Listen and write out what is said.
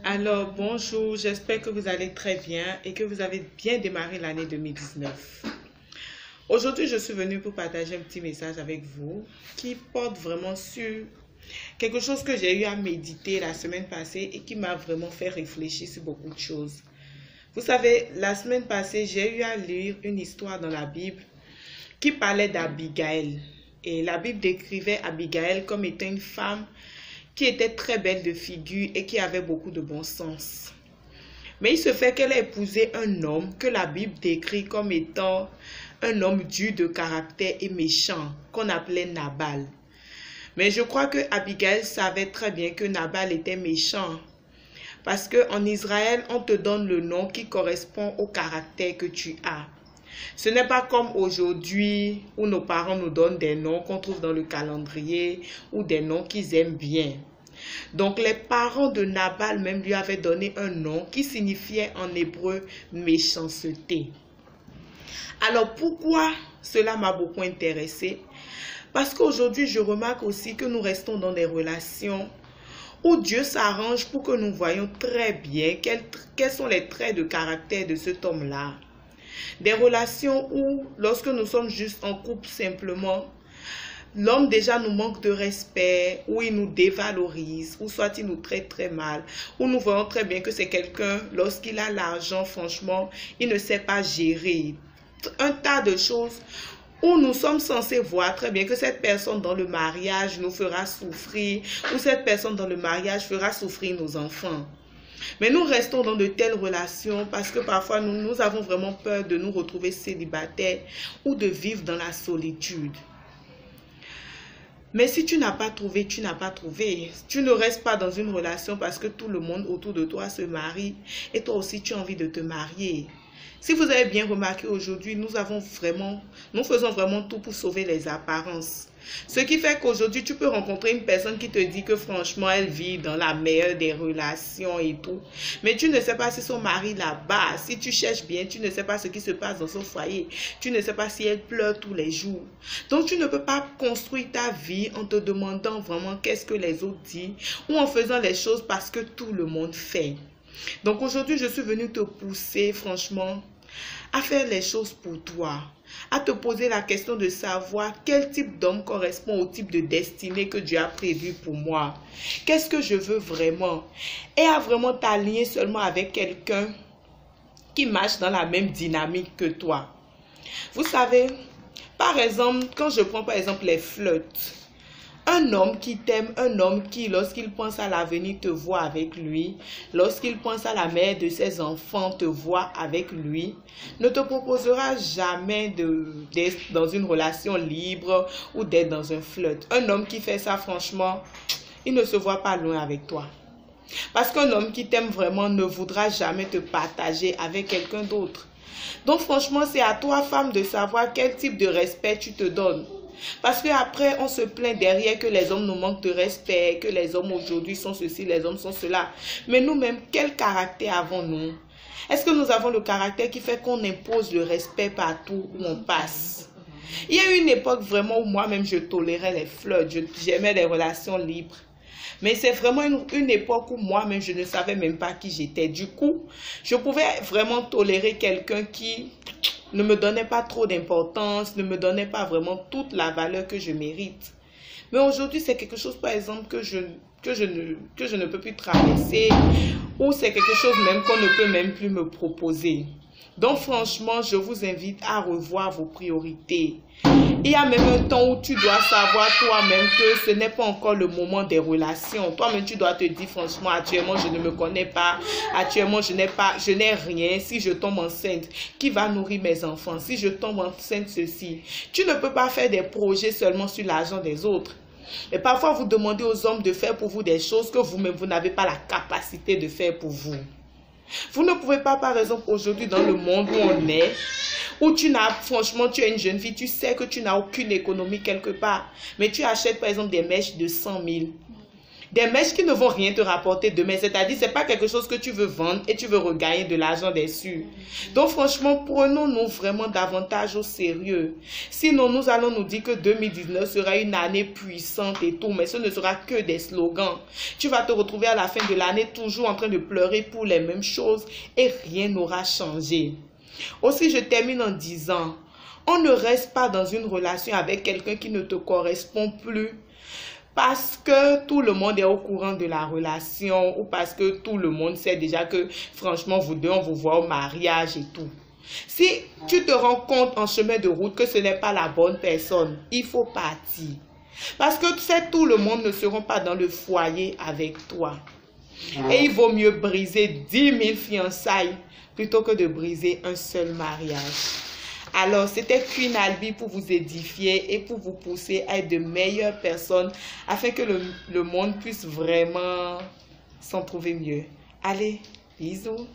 Alors, bonjour, j'espère que vous allez très bien et que vous avez bien démarré l'année 2019. Aujourd'hui, je suis venue pour partager un petit message avec vous qui porte vraiment sur quelque chose que j'ai eu à méditer la semaine passée et qui m'a vraiment fait réfléchir sur beaucoup de choses. Vous savez, la semaine passée, j'ai eu à lire une histoire dans la Bible qui parlait d'Abigail. Et la Bible décrivait Abigail comme étant une femme qui était très belle de figure et qui avait beaucoup de bon sens. Mais il se fait qu'elle a épousé un homme que la Bible décrit comme étant un homme dur de caractère et méchant, qu'on appelait Nabal. Mais je crois que Abigail savait très bien que Nabal était méchant. Parce qu'en Israël, on te donne le nom qui correspond au caractère que tu as. Ce n'est pas comme aujourd'hui où nos parents nous donnent des noms qu'on trouve dans le calendrier ou des noms qu'ils aiment bien. Donc les parents de Nabal même lui avaient donné un nom qui signifiait en hébreu méchanceté. Alors pourquoi cela m'a beaucoup intéressée? Parce qu'aujourd'hui je remarque aussi que nous restons dans des relations où Dieu s'arrange pour que nous voyions très bien quels sont les traits de caractère de cet homme-là. Des relations où, lorsque nous sommes juste en couple simplement, l'homme déjà nous manque de respect, ou il nous dévalorise, ou soit il nous traite très mal, ou nous voyons très bien que c'est quelqu'un, lorsqu'il a l'argent, franchement, il ne sait pas gérer. Un tas de choses où nous sommes censés voir très bien que cette personne dans le mariage nous fera souffrir, ou cette personne dans le mariage fera souffrir nos enfants. Mais nous restons dans de telles relations parce que parfois nous avons vraiment peur de nous retrouver célibataires ou de vivre dans la solitude. Mais si tu n'as pas trouvé, tu n'as pas trouvé. Tu ne restes pas dans une relation parce que tout le monde autour de toi se marie et toi aussi tu as envie de te marier. Si vous avez bien remarqué aujourd'hui, nous faisons vraiment tout pour sauver les apparences. Ce qui fait qu'aujourd'hui, tu peux rencontrer une personne qui te dit que franchement, elle vit dans la meilleure des relations et tout. Mais tu ne sais pas si son mari là-bas, si tu cherches bien, tu ne sais pas ce qui se passe dans son foyer. Tu ne sais pas si elle pleure tous les jours. Donc, tu ne peux pas construire ta vie en te demandant vraiment qu'est-ce que les autres disent ou en faisant les choses parce que tout le monde fait. Donc, aujourd'hui, je suis venue te pousser, franchement, à faire les choses pour toi, à te poser la question de savoir quel type d'homme correspond au type de destinée que Dieu a prévu pour moi. Qu'est-ce que je veux vraiment? Et à vraiment t'aligner seulement avec quelqu'un qui marche dans la même dynamique que toi. Vous savez, par exemple, quand je prends par exemple les flirts, un homme qui t'aime, un homme qui, lorsqu'il pense à l'avenir, te voit avec lui, lorsqu'il pense à la mère de ses enfants, te voit avec lui, ne te proposera jamais d'être dans une relation libre ou d'être dans un flirt. Un homme qui fait ça, franchement, il ne se voit pas loin avec toi. Parce qu'un homme qui t'aime vraiment ne voudra jamais te partager avec quelqu'un d'autre. Donc franchement, c'est à toi, femme, de savoir quel type de respect tu te donnes. Parce qu'après, on se plaint derrière que les hommes nous manquent de respect, que les hommes aujourd'hui sont ceci, les hommes sont cela. Mais nous-mêmes, quel caractère avons-nous? Est-ce que nous avons le caractère qui fait qu'on impose le respect partout où on passe? Il y a eu une époque vraiment où moi-même je tolérais les flirts, j'aimais les relations libres. Mais c'est vraiment une époque où moi-même je ne savais même pas qui j'étais. Du coup, je pouvais vraiment tolérer quelqu'un qui ne me donnait pas trop d'importance, ne me donnait pas vraiment toute la valeur que je mérite. Mais aujourd'hui, c'est quelque chose, par exemple, que je ne peux plus traverser, ou c'est quelque chose même qu'on ne peut même plus me proposer. Donc franchement, je vous invite à revoir vos priorités. Il y a même un temps où tu dois savoir toi-même que ce n'est pas encore le moment des relations. Toi-même, tu dois te dire franchement, actuellement, je ne me connais pas. Actuellement, je n'ai rien. Si je tombe enceinte, qui va nourrir mes enfants? Si je tombe enceinte, ceci. Tu ne peux pas faire des projets seulement sur l'argent des autres. Et parfois, vous demandez aux hommes de faire pour vous des choses que vous-même, vous n'avez pas la capacité de faire pour vous. Vous ne pouvez pas, par exemple, aujourd'hui, dans le monde où on est, où franchement, tu es une jeune fille, tu sais que tu n'as aucune économie quelque part, mais tu achètes, par exemple, des mèches de 100 000. Des mèches qui ne vont rien te rapporter demain. C'est-à-dire, ce n'est pas quelque chose que tu veux vendre et tu veux regagner de l'argent dessus. Donc, franchement, prenons-nous vraiment davantage au sérieux. Sinon, nous allons nous dire que 2019 sera une année puissante et tout, mais ce ne sera que des slogans. Tu vas te retrouver à la fin de l'année toujours en train de pleurer pour les mêmes choses et rien n'aura changé. Aussi, je termine en disant, on ne reste pas dans une relation avec quelqu'un qui ne te correspond plus parce que tout le monde est au courant de la relation ou parce que tout le monde sait déjà que franchement vous deux on vous voit au mariage et tout. Si tu te rends compte en chemin de route que ce n'est pas la bonne personne, il faut partir. Parce que tu sais, tout le monde ne sera pas dans le foyer avec toi. Et il vaut mieux briser 10 000 fiançailles plutôt que de briser un seul mariage. Alors, c'était Queen Albi pour vous édifier et pour vous pousser à être de meilleures personnes afin que le monde puisse vraiment s'en trouver mieux. Allez, bisous!